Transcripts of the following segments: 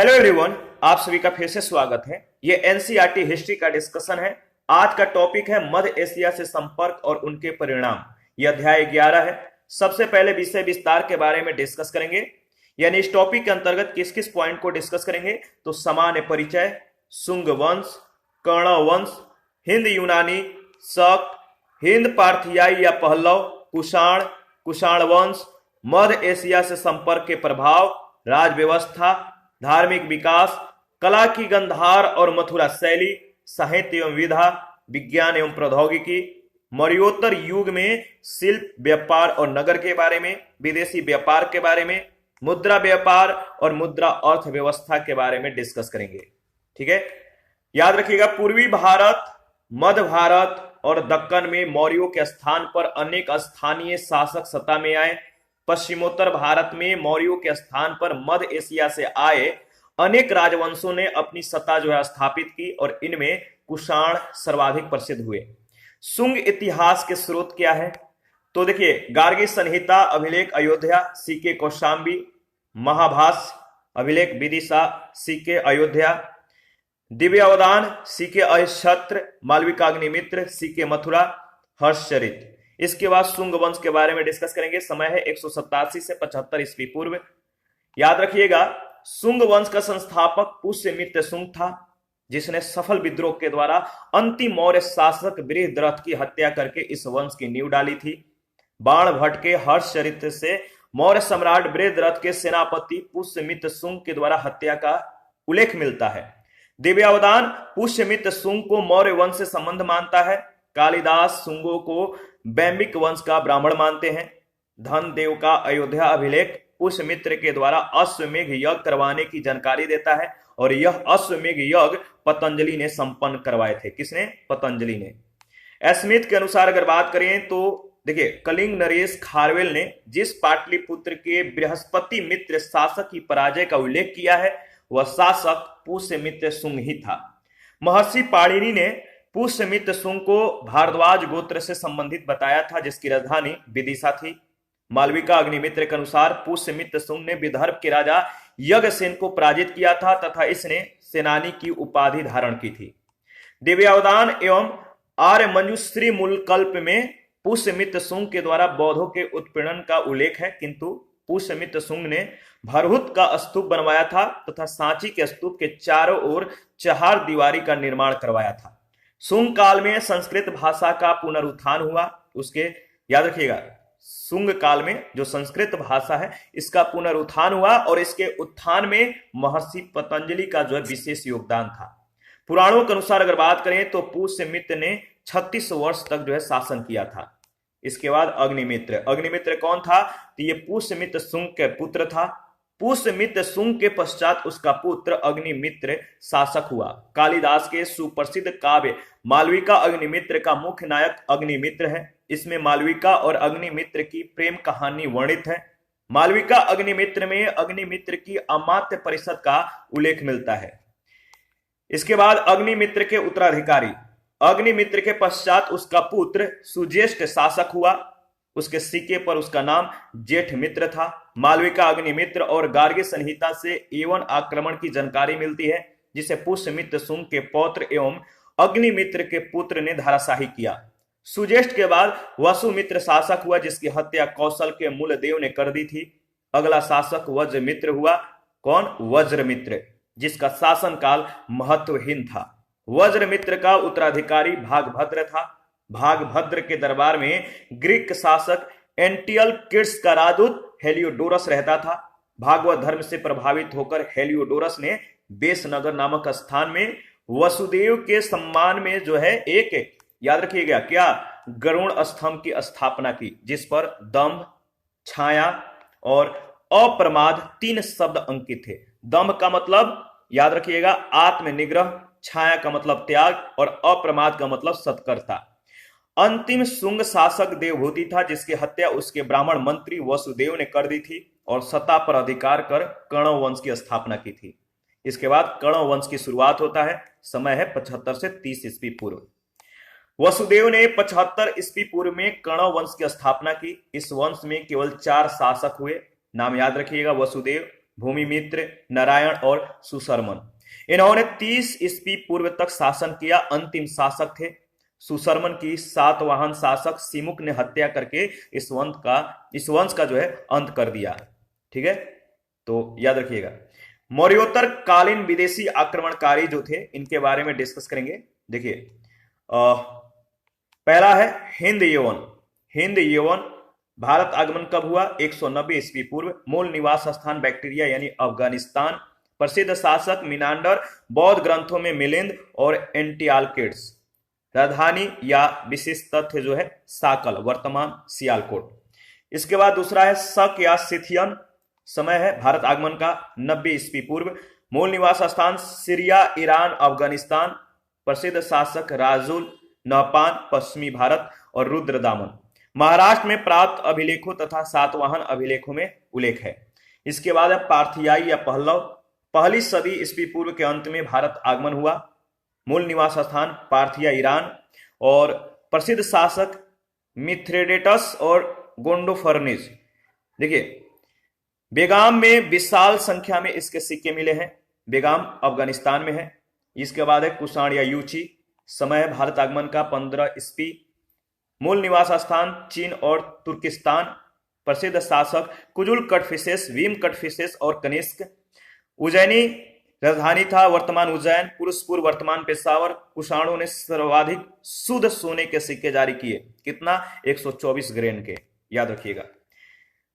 Hello everyone, आप सभी का फिर से स्वागत है। ये एनसीईआरटी हिस्ट्री का डिस्कशन है। आज का टॉपिक है मध्य एशिया से संपर्क और उनके परिणाम। यह अध्याय 11 है। सबसे पहले विषय विस्तार के बारे में डिस्कस करेंगे, यानी इस टॉपिक के अंतर्गत किस किस पॉइंट को डिस्कस करेंगे। तो सामान्य परिचय, शुंग वंश, कर्ण वंश, हिंद यूनानी, शक, हिंद पार्थियाई या पहलव, कुषाण, कुषाण वंश, मध्य एशिया से संपर्क के प्रभाव, राज व्यवस्था, धार्मिक विकास, कला की गंधार और मथुरा शैली, साहित्य एवं विधा, विज्ञान एवं प्रौद्योगिकी, मौर्योत्तर युग में शिल्प, व्यापार और नगर के बारे में, विदेशी व्यापार के बारे में, मुद्रा व्यापार और मुद्रा अर्थव्यवस्था के बारे में डिस्कस करेंगे। ठीक है, याद रखिएगा, पूर्वी भारत, मध्य भारत और दक्कन में मौर्यों के स्थान पर अनेक स्थानीय शासक सत्ता में आए। पश्चिमोत्तर भारत में मौर्यों के स्थान पर मध्य एशिया से आए अनेक राजवंशों ने अपनी सत्ता स्थापित की और इनमें कुषाण सर्वाधिक प्रसिद्ध हुए। शुंग इतिहास के स्रोत क्या है? तो देखिए, गार्गी संहिता, अभिलेख अयोध्या, सीके कौशाम्बी, महाभाष्य, अभिलेख विदिशा, सीके अयोध्या, दिव्यावदान, सीके अहिच्छत्र, मालविकाग्निमित्र, सीके मथुरा, हर्षचरित। इसके बाद शुंग वंश के बारे में डिस्कस करेंगे। समय है 187 से 75 ईस्वी पूर्व। याद रखिएगा, शुंग वंश का संस्थापक पुष्यमित्र शुंग था, जिसने सफल विद्रोह के द्वारा अंतिम मौर्य शासक बृहद्रथ की हत्या करके इस वंश की नींव डाली थी। बाण भट्ट के हर्षचरित्र से मौर्य सम्राट बृहद्रथ के सेनापति पुष्यमित्र शुंग के द्वारा हत्या का उल्लेख मिलता है। दिव्यावदान पुष्यमित्र शुंग को मौर्य वंश से संबंध मानता है। कालिदास शुंगों को बैम्बिक वंश का ब्राह्मण मानते हैं। धनदेव का अयोध्या अभिलेख पुष्यमित्र के द्वारा अश्वमेघ यज्ञ करवाने की जानकारी देता है, और यह अश्वमेघ यज्ञ पतंजलि ने संपन्न करवाए थे। किसने? पतंजलि ने। स्मिथ के अनुसार अगर बात करें तो देखिए, कलिंग नरेश खारवेल ने जिस पाटलिपुत्र के बृहस्पति मित्र शासक की पराजय का उल्लेख किया है, वह शासक पुष्यमित्र शुंग ही था। महर्षि पाणिनि ने पुष्यमित्र शुंग को भारद्वाज गोत्र से संबंधित बताया था, जिसकी राजधानी विदिशा थी। मालविका अग्निमित्र के अनुसार पुष्यमित्र शुंग ने विदर्भ के राजा यज्ञसेन को पराजित किया था तथा इसने सेनानी की उपाधि धारण की थी। दिव्यावदान एवं आर्य मंजुश्री मूलकल्प में पुष्यमित्र शुंग के द्वारा बौद्धों के उत्पीड़न का उल्लेख है, किंतु पुष्यमित्र शुंग ने भरहुत का स्तूप बनवाया था तथा सांची के स्तूप के चारों ओर चहार दीवारी का निर्माण करवाया था। शुंग काल में संस्कृत भाषा का पुनरुत्थान हुआ। उसके याद रखिएगा, शुंग काल में जो संस्कृत भाषा है इसका पुनरुत्थान हुआ और इसके उत्थान में महर्षि पतंजलि का विशेष योगदान था। पुराणों के अनुसार अगर बात करें तो पुष्यमित्र ने 36 वर्ष तक शासन किया था। इसके बाद अग्निमित्र। अग्निमित्र कौन था? तो ये पुष्यमित्र शुंग के पुत्र था। पुष्यमित्र शुंग के पश्चात उसका पुत्र अग्निमित्र शासक हुआ। कालिदास के सुप्रसिद्ध काव्य मालविका अग्निमित्र का मुख्य नायक अग्निमित्र है। इसमें मालविका और अग्निमित्र की प्रेम कहानी वर्णित है। मालविका अग्निमित्र में अग्निमित्र की अमात्य परिषद का उल्लेख मिलता है। इसके बाद अग्निमित्र के उत्तराधिकारी, अग्निमित्र के पश्चात उसका पुत्र सुज्येष्ठ शासक हुआ। उसके सिक्के पर उसका नाम जेठ मित्र था। मालविका अग्निमित्र और गार्गी संहिता से एवन आक्रमण की जानकारी मिलती है, जिसे पुष्यमित्र शुंग के पौत्र एवं अग्निमित्र के पुत्र ने धराशाही किया। सुज्येष्ठ के बाद वसुमित्र शासक हुआ, जिसकी हत्या कौशल के मूलदेव ने कर दी थी। अगला शासक वज्रमित्र हुआ। कौन? वज्रमित्र, जिसका शासनकाल महत्वहीन था। वज्रमित्र का उत्तराधिकारी भागभद्र था। भागभद्र के दरबार में ग्रीक शासक एंटियल किड्स का राजदूत हेलियोडोरस रहता था। भागवत धर्म से प्रभावित होकर हेलियोडोरस ने बेसनगर नामक स्थान में वसुदेव के सम्मान में एक, याद रखिएगा क्या, गरुड़ स्तंभ की स्थापना की, जिस पर दंभ, छाया और अप्रमाद 3 शब्द अंकित थे। दंभ का मतलब याद रखिएगा आत्मनिग्रह, छाया का मतलब त्याग और अप्रमाद का मतलब सत्कर्ता। अंतिम शुंग शासक देवभूति था, जिसकी हत्या उसके ब्राह्मण मंत्री वसुदेव ने कर दी थी और सत्ता पर अधिकार कर कर्ण वंश की स्थापना की थी। इसके बाद कर्ण वंश की शुरुआत होता है। समय है 75 से 30 ईस्वी पूर्व। वसुदेव ने 75 ईस्वी पूर्व में कर्ण वंश की स्थापना की। इस वंश में केवल 4 शासक हुए। नाम याद रखिएगा, वसुदेव, भूमिमित्र, नारायण और सुशर्मन। इन्होंने 30 ईस्वी पूर्व तक शासन किया। अंतिम शासक थे सुशर्मन की सातवाहन शासक सिमुक ने हत्या करके इस वंश का जो है अंत कर दिया। ठीक है, तो याद रखिएगा। मौर्योत्तर कालीन विदेशी आक्रमणकारी जो थे इनके बारे में डिस्कस करेंगे। देखिए, पहला है हिंद यवन। हिंद यवन भारत आगमन कब हुआ? 190 ईस्वी पूर्व। मूल निवास स्थान बैक्टीरिया यानी अफगानिस्तान। प्रसिद्ध शासक मिनांडर। बौद्ध ग्रंथों में मिलिंद और एंटियालकिड्स। राजधानी या विशेष तथ्य जो है साकल, वर्तमान सियालकोट। इसके बाद दूसरा है शक या सिथियन। समय है भारत आगमन का 90 ईस्वी पूर्व। मूल निवास स्थान सीरिया, ईरान, अफगानिस्तान। प्रसिद्ध शासक राजुल, नहपान, पश्चिमी भारत और रुद्रदामन। महाराष्ट्र में प्राप्त अभिलेखों तथा सातवाहन अभिलेखों में उल्लेख है। इसके बाद है पार्थियाई या पहलव। पहली सदी ईस्वी पूर्व के अंत में भारत आगमन हुआ। मूल निवास स्थान पार्थिया, ईरान और प्रसिद्ध शासक मिथ्रेडेटस और गोंडोफर्निस। देखिए, बेगाम में विशाल संख्या में इसके सिक्के मिले हैं। बेगाम अफगानिस्तान में है। इसके बाद है कुषाण या यूची। समय है भारत आगमन का 15 ईस्वी। मूल निवास स्थान चीन और तुर्किस्तान। प्रसिद्ध शासक कुजुल कटफिसेस, भीम कटफिसेस और कनिष्क। उज्जैनी राजधानी था, वर्तमान उज्जैन। पुरुषपुर, वर्तमान पेशावर। कुषाणों ने सर्वाधिक शुद्ध सोने के सिक्के जारी किए। कितना? 124 ग्रेन के, याद रखिएगा।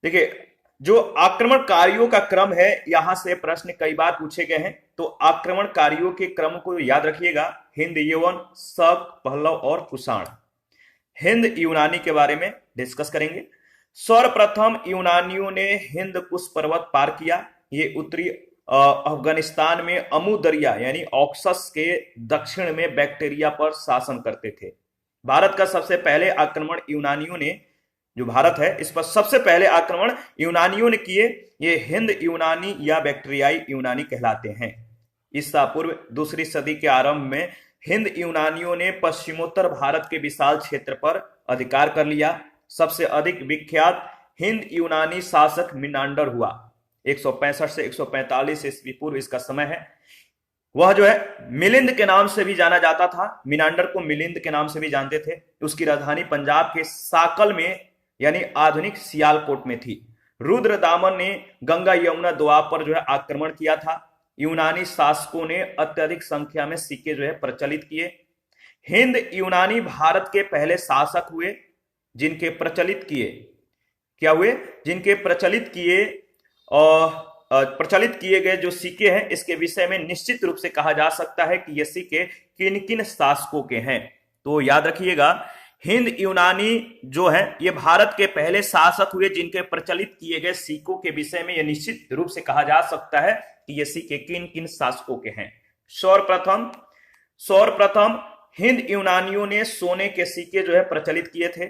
देखिए, जो आक्रमणकारियों का क्रम है, यहां से प्रश्न कई बार पूछे गए हैं, तो आक्रमणकारियों के क्रम को याद रखिएगा। हिंद यवन, शक, पहलव और कुषाण। हिंद यूनानी के बारे में डिस्कस करेंगे। सर्वप्रथम यूनानियों ने हिंद कुश पर्वत पार किया। ये उत्तरी अफगानिस्तान में अमू दरिया यानी ऑक्सस के दक्षिण में बैक्टीरिया पर शासन करते थे। भारत का सबसे पहले आक्रमण यूनानियों ने, जो भारत है इस पर सबसे पहले आक्रमण यूनानियों ने किए। ये हिंद यूनानी या बैक्टीरियाई यूनानी कहलाते हैं। ईसा पूर्व दूसरी सदी के आरंभ में हिंद यूनानियों ने पश्चिमोत्तर भारत के विशाल क्षेत्र पर अधिकार कर लिया। सबसे अधिक विख्यात हिंद यूनानी शासक मिनांडर हुआ। 165 से 145 ईस्वी पूर्व इसका समय है। वह जो है मिलिंद के नाम से भी जाना जाता था। मिनांडर को मिलिंद के नाम से भी जानते थे। उसकी राजधानी पंजाब के साकल में यानी आधुनिक सियालकोट में थी। रुद्रदामन ने गंगा यमुना दोआब पर जो है आक्रमण किया था। यूनानी शासकों ने अत्यधिक संख्या में सिक्के जो है प्रचलित किए। हिंद यूनानी भारत के पहले शासक हुए जिनके प्रचलित किए, क्या हुए? जिनके प्रचलित किए गए जो सिक्के हैं, इसके विषय में निश्चित रूप से कहा जा सकता है कि ये सिक्के किन किन शासकों के हैं। तो याद रखिएगा, हिंद यूनानी जो है ये भारत के पहले शासक हुए जिनके प्रचलित किए गए सिक्कों के विषय में यह निश्चित रूप से कहा जा सकता है कि ये सिक्के किन किन शासकों के हैं। सर्वप्रथम हिंद यूनानियों ने सोने के सिक्के जो है प्रचलित किए थे।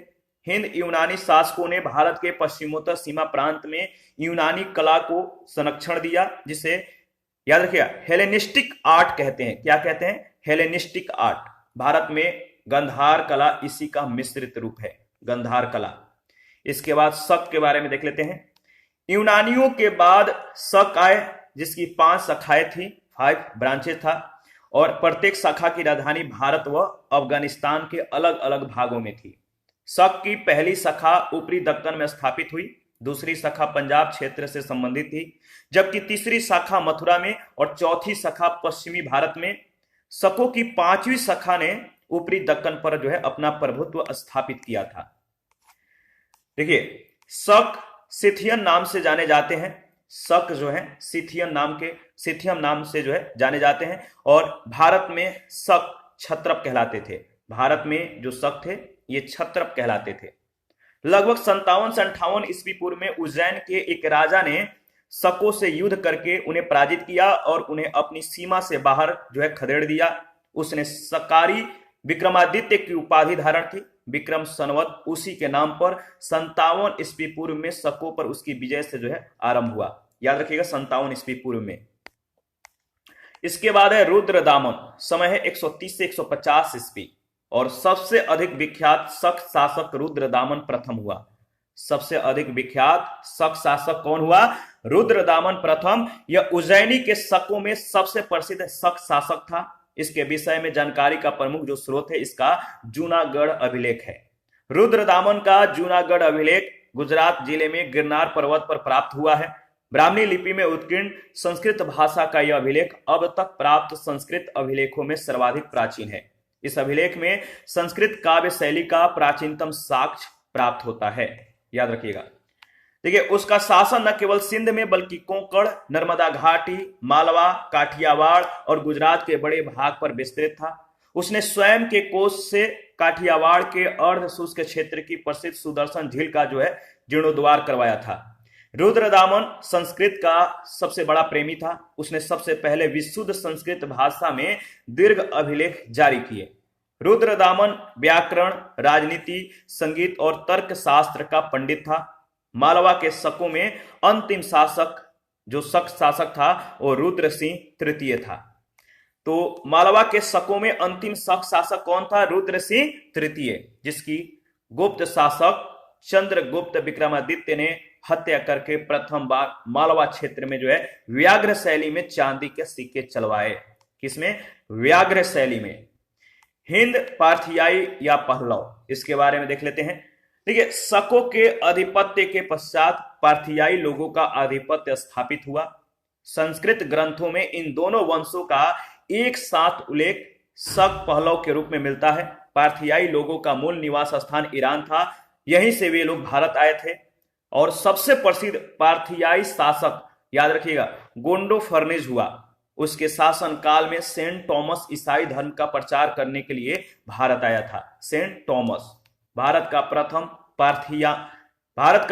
हिंद यूनानी शासकों ने भारत के पश्चिमोत्तर सीमा प्रांत में यूनानी कला को संरक्षण दिया, जिसे याद रखिएगा हेलेनिस्टिक आर्ट कहते हैं। क्या कहते हैं? Hellenistic art. भारत में गंधार कला इसी का मिश्रित रूप है, गंधार कला। इसके बाद शक के बारे में देख लेते हैं। यूनानियों के बाद शक आए, जिसकी 5 शाखाएं थी, 5 ब्रांचेस था, और प्रत्येक शाखा की राजधानी भारत व अफगानिस्तान के अलग अलग भागों में थी। शक की पहली शाखा ऊपरी दक्कन में स्थापित हुई। दूसरी शाखा पंजाब क्षेत्र से संबंधित थी, जबकि तीसरी शाखा मथुरा में और चौथी शाखा पश्चिमी भारत में। शकों की 5वीं शाखा ने ऊपरी दक्कन पर जो है अपना प्रभुत्व स्थापित किया था। देखिए, शक सिथियन नाम से जाने जाते हैं। शक जो है सिथियन नाम से जो है जाने जाते हैं, और भारत में शक क्षत्रप कहलाते थे। भारत में जो शक थे ये क्षत्रप कहलाते थे। लगभग 57 से 58 ईस्वी पूर्व में उज्जैन के एक राजा ने शकों से युद्ध करके उन्हें पराजित किया और उन्हें अपनी सीमा से बाहर जो है खदेड़ दिया। उसने शकारी विक्रमादित्य की उपाधि धारण की। विक्रम संवत उसी के नाम पर 57 ईस्वी पूर्व में शकों पर उसकी विजय से जो है आरंभ हुआ। याद रखिएगा 57 ईस्वी पूर्व में। इसके बाद है रुद्रदामन। समय है 130 से 150 ईस्वी, और सबसे अधिक विख्यात शक शासक रुद्रदामन प्रथम हुआ। सबसे अधिक विख्यात शक शासक कौन हुआ? रुद्रदामन प्रथम। यह उज्जैनी के शकों में सबसे प्रसिद्ध शक शासक था। इसके विषय में जानकारी का प्रमुख जो स्रोत है इसका जूनागढ़ अभिलेख है। रुद्रदामन का जूनागढ़ अभिलेख गुजरात जिले में गिरनार पर्वत पर प्राप्त हुआ है। ब्राह्मणी लिपि में उत्कीर्ण संस्कृत भाषा का यह अभिलेख अब तक प्राप्त संस्कृत अभिलेखों में सर्वाधिक प्राचीन है। इस अभिलेख में संस्कृत काव्य शैली का प्राचीनतम साक्ष्य प्राप्त होता है। याद रखिएगा। देखिए, उसका शासन न केवल सिंध में बल्कि कोंकण, नर्मदा घाटी, मालवा, काठियावाड़ और गुजरात के बड़े भाग पर विस्तृत था। उसने स्वयं के कोष से काठियावाड़ के अर्ध शुष्क क्षेत्र की प्रसिद्ध सुदर्शन झील का जो है जीर्णोद्धार करवाया था। रुद्रदामन संस्कृत का सबसे बड़ा प्रेमी था। उसने सबसे पहले विशुद्ध संस्कृत भाषा में दीर्घ अभिलेख जारी किए। रुद्रदामन व्याकरण, राजनीति, संगीत और तर्क शास्त्र का पंडित था। मालवा के शकों में अंतिम शासक जो शक शासक था वो रुद्र सिंह तृतीय था। तो मालवा के शकों में अंतिम शक शासक कौन था? रुद्र सिंह तृतीय, जिसकी गुप्त शासक चंद्रगुप्त विक्रमादित्य ने हत्या करके प्रथम बार मालवा क्षेत्र में जो है व्याघ्र शैली में चांदी के सिक्के चलवाए। किसमें? व्याघ्र शैली में। हिंद पार्थियाई या पहलव, इसके बारे में देख लेते हैं। देखिए, शकों के आधिपत्य के पश्चात पार्थियाई लोगों का आधिपत्य स्थापित हुआ। संस्कृत ग्रंथों में इन दोनों वंशों का एक साथ उल्लेख शक पहलव के रूप में मिलता है। पार्थियाई लोगों का मूल निवास स्थान ईरान था। यहीं से वे लोग भारत आए थे। और सबसे प्रसिद्ध पार्थियाई शासक, याद रखिएगा, गोंडोफर्निज हुआ। उसके शासन काल में सेंट थॉमस ईसाई धर्म का प्रचार करने के लिए भारत आया था। सेंट थॉमस भारत का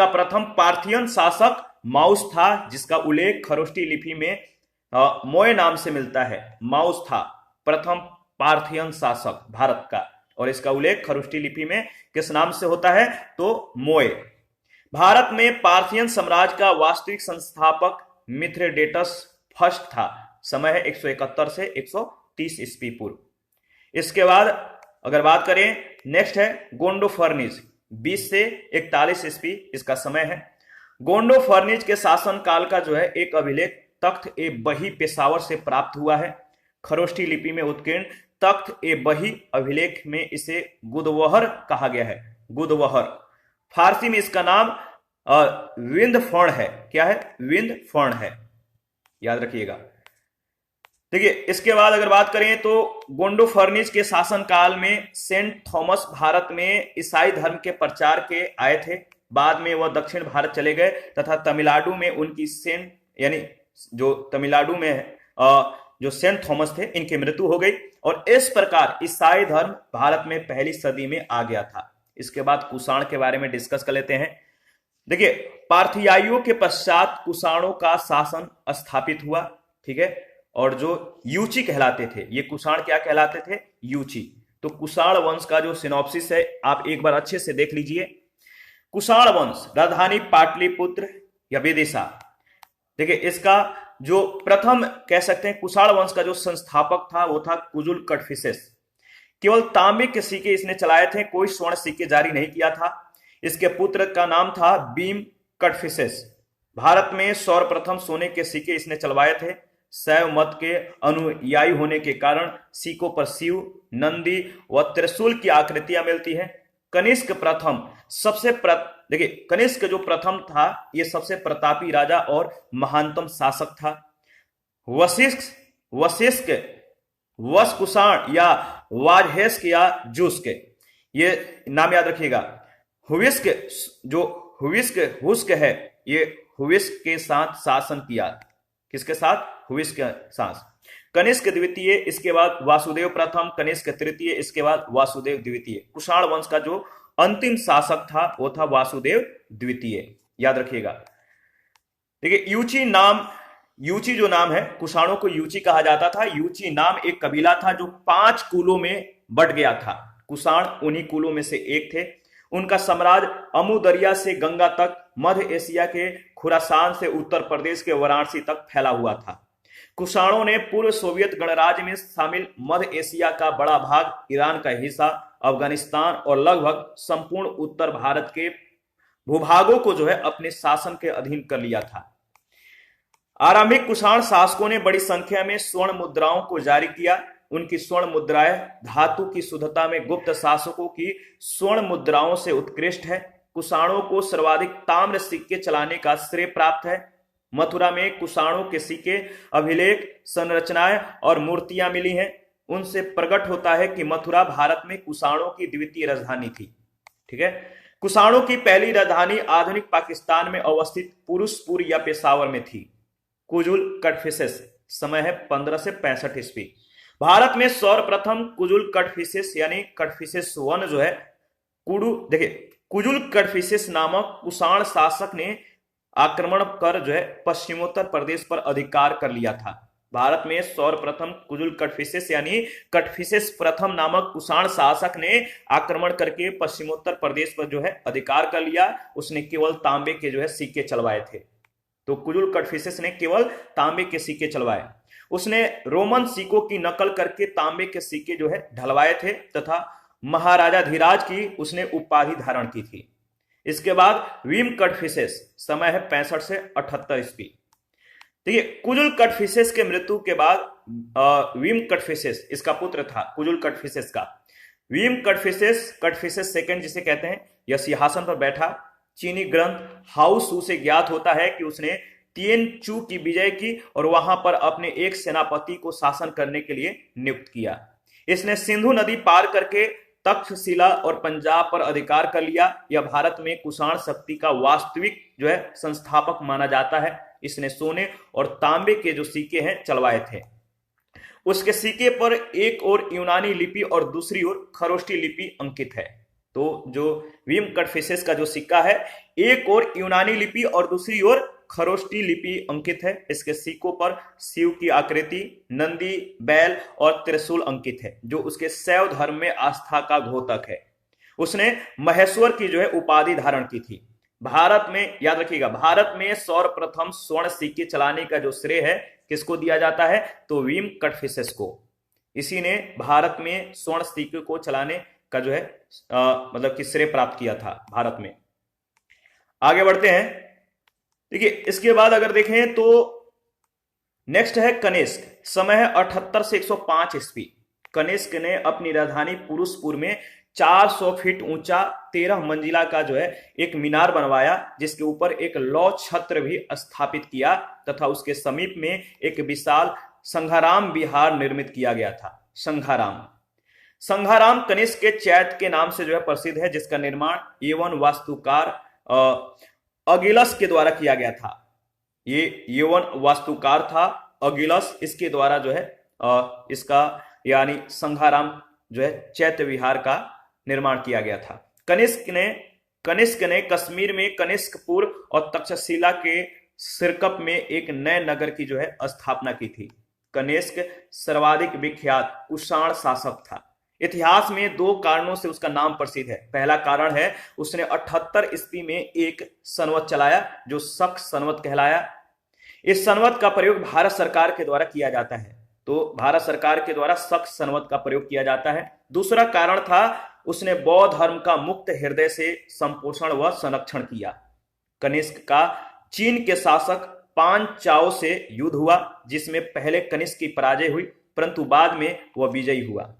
प्रथम पार्थियन शासक माउस था, जिसका उल्लेख खरोष्टी लिपि में मोय नाम से मिलता है। माउस था प्रथम पार्थियन शासक भारत का, और इसका उल्लेख खरोष्टी लिपि में किस नाम से होता है? तो मोय। भारत में पार्थियन साम्राज्य का वास्तविक संस्थापक मिथ्रेडेटस फर्स्ट था। समय है 171 से 130 ईस्वी पूर्व। इसके बाद अगर बात करें, नेक्स्ट है गोंडोफर्निज, 20 से 41 ईस्वी इसका समय है। गोंडोफर्निज के शासन काल का जो है एक अभिलेख तख्त ए बही पेशावर से प्राप्त हुआ है। खरोष्टी लिपि में उत्कीर्ण तख्त ए बही अभिलेख में इसे गुदवहर कहा गया है। गुदवहर फारसी में इसका नाम विंध्यफण है। क्या है? विंध्यफण है। याद रखिएगा। देखिए, इसके बाद अगर बात करें तो गोंडोफर्निज के शासन काल में सेंट थॉमस भारत में ईसाई धर्म के प्रचार के आए थे। बाद में वह दक्षिण भारत चले गए तथा तमिलनाडु में उनकी सेंट यानी जो तमिलनाडु में जो सेंट थॉमस थे इनकी मृत्यु हो गई, और इस प्रकार ईसाई धर्म भारत में पहली सदी में आ गया था। इसके बाद कुषाण के बारे में डिस्कस कर लेते हैं। देखिए, पार्थियाइयों के पश्चात कुषाणों का शासन स्थापित हुआ। ठीक है, और जो यूची कहलाते थे, ये कुषाण क्या कहलाते थे? यूची। तो कुषाण वंश का जो सिनॉप्सिस है आप एक बार अच्छे से देख लीजिए। कुषाण वंश राजधानी पाटलिपुत्र या विदिशा। देखिए, इसका जो प्रथम कह सकते हैं कुषाण वंश का जो संस्थापक था वो था कुजुल कटफिसेस। केवल तांबे के सिक्के इसने चलाए थे, कोई स्वर्ण सिक्के जारी नहीं किया था। इसके पुत्र का नाम था बीम कटफिसेस। भारत में सर्वप्रथम सोने के सिक्के इसने चलवाए थे। शैव मत के अनुयायी होने के कारण सिक्कों पर शिव, नंदी व त्रिशूल की आकृतियां मिलती है। कनिष्क प्रथम देखिए, कनिष्क जो प्रथम था ये सबसे प्रतापी राजा और महानतम शासक था। वशिष्ठ वशकुषाण या वाजहेस्क या जुस्क, ये नाम याद रखिएगा। हुविस्क है, ये हुविस्क के साथ शासन किया। किसके साथ? हुविस्क के साथ। कनिष्क द्वितीय, इसके बाद वासुदेव प्रथम, कनिष्क तृतीय, इसके बाद वासुदेव द्वितीय। कुषाण वंश का जो अंतिम शासक था वो था वासुदेव द्वितीय। याद रखिएगा। देखिए, यूची जो नाम है, कुषाणों को यूची कहा जाता था। यूची नाम एक कबीला था जो 5 कुलों में बट गया था। कुषाण उन्हीं कुलों में से एक थे। उनका साम्राज्य अमू दरिया से गंगा तक, मध्य एशिया के खुरासान से उत्तर प्रदेश के वाराणसी तक फैला हुआ था। कुषाणों ने पूर्व सोवियत गणराज्य में शामिल मध्य एशिया का बड़ा भाग, ईरान का हिस्सा, अफगानिस्तान और लगभग संपूर्ण उत्तर भारत के भूभागों को जो है अपने शासन के अधीन कर लिया था। आरंभिक कुषाण शासकों ने बड़ी संख्या में स्वर्ण मुद्राओं को जारी किया। उनकी स्वर्ण मुद्राएं धातु की शुद्धता में गुप्त शासकों की स्वर्ण मुद्राओं से उत्कृष्ट है। कुषाणों को सर्वाधिक ताम्र सिक्के चलाने का श्रेय प्राप्त है। मथुरा में कुषाणों के सिक्के, अभिलेख, संरचनाएं और मूर्तियां मिली हैं। उनसे प्रकट होता है कि मथुरा भारत में कुषाणों की द्वितीय राजधानी थी। ठीक है। कुषाणों की पहली राजधानी आधुनिक पाकिस्तान में अवस्थित पुरुषपुर या पेशावर में थी। कुजुल कटफिसेस, समय है 15 से 65 ईस्वी। भारत में सर्वप्रथम कुजुल कटफिसेस यानी कटफिसेस वन जो है कुजुल कटफिसेस नामक कुषाण शासक ने आक्रमण कर जो है पश्चिमोत्तर प्रदेश पर अधिकार कर लिया था। भारत में सर्वप्रथम कुजुल कटफिसेस यानी कटफिसेस प्रथम नामक कुषाण शासक ने आक्रमण करके पश्चिमोत्तर प्रदेश पर जो है अधिकार कर लिया। उसने केवल तांबे के जो है सिक्के चलवाए थे। तो कुजुल कटफिसेस ने केवल तांबे के सिक्के चलवाए। उसने रोमन सिक्कों की नकल करके तांबे के सिक्के जो है ढलवाए थे तथा महाराजा धीराज की उसने उपाधि धारण की थी। इसके बाद विम कटफिसेस, समय है 65 से 78 ईस्वी। देखिए, कुजुल कटफिसेस के मृत्यु के बाद विम कटफिसेस इसका पुत्र था। कुजुल कटफिसेस का विम कटफिसेस सेकंड जिसे कहते हैं, यह सिंहासन पर बैठा। चीनी ग्रंथ हाउस सू से ज्ञात होता है कि उसने तिएन चू की विजय की और वहां पर अपने एक सेनापति को शासन करने के लिए नियुक्त किया। इसने सिंधु नदी पार करके तक्षशिला और पंजाब पर अधिकार कर लिया। यह भारत में कुषाण शक्ति का वास्तविक जो है संस्थापक माना जाता है। इसने सोने और तांबे के जो सिक्के हैं चलवाए थे। उसके सिक्के पर एक ओर यूनानी लिपि और दूसरी ओर खरोष्टी लिपि अंकित है। तो जो विम कटफिसेस का जो सिक्का है, एक ओर यूनानी लिपि और दूसरी ओर खरोष्टी लिपि अंकित है। इसके सिक्कों पर शिव की आकृति, नंदी, बैल और त्रिशूल अंकित है, जो उसके शैव धर्म में आस्था का द्योतक है। उसने महेश्वर की जो है उपाधि धारण की थी। भारत में, याद रखिएगा, भारत में सर्वप्रथम स्वर्ण सिक्के चलाने का जो श्रेय है किसको दिया जाता है? तो विम कटफिसेस को। इसी ने भारत में स्वर्ण सिक्के को चलाने का जो है मतलब कि श्रेय प्राप्त किया था भारत में। आगे बढ़ते हैं। देखिए, इसके बाद अगर देखें तो नेक्स्ट है कनिष्क, समय है 78 से 105 ईस्वी। कनिष्क ने अपनी राजधानी पुरुषपुर में 400 फीट ऊंचा 13 मंजिला का जो है एक मीनार बनवाया, जिसके ऊपर एक लौ छत्र भी स्थापित किया तथा उसके समीप में एक विशाल संघाराम विहार निर्मित किया गया था। संघाराम कनिष्क के चैत्य के नाम से जो है प्रसिद्ध है, जिसका निर्माण यवन वास्तुकार अगिलस के द्वारा किया गया था। ये यवन वास्तुकार था अगिलस, इसके द्वारा जो है इसका यानी संघाराम जो है चैत्य विहार का निर्माण किया गया था। कनिष्क ने कश्मीर में कनिष्कपुर और तक्षशिला के सिरकप में एक नए नगर की जो है स्थापना की थी। कनिष्क सर्वाधिक विख्यात कुषाण शासक था। इतिहास में 2 कारणों से उसका नाम प्रसिद्ध है। पहला कारण है उसने 78 ईस्वी में एक संवत चलाया जो शक संवत कहलाया। इस संवत का प्रयोग भारत सरकार के द्वारा किया जाता है। तो भारत सरकार के द्वारा शक संवत का प्रयोग किया जाता है। दूसरा कारण था उसने बौद्ध धर्म का मुक्त हृदय से संपोषण व संरक्षण किया। कनिष्क का चीन के शासक पान चाओ से युद्ध हुआ, जिसमें पहले कनिष्क की पराजय हुई, परंतु बाद में वह विजयी हुआ।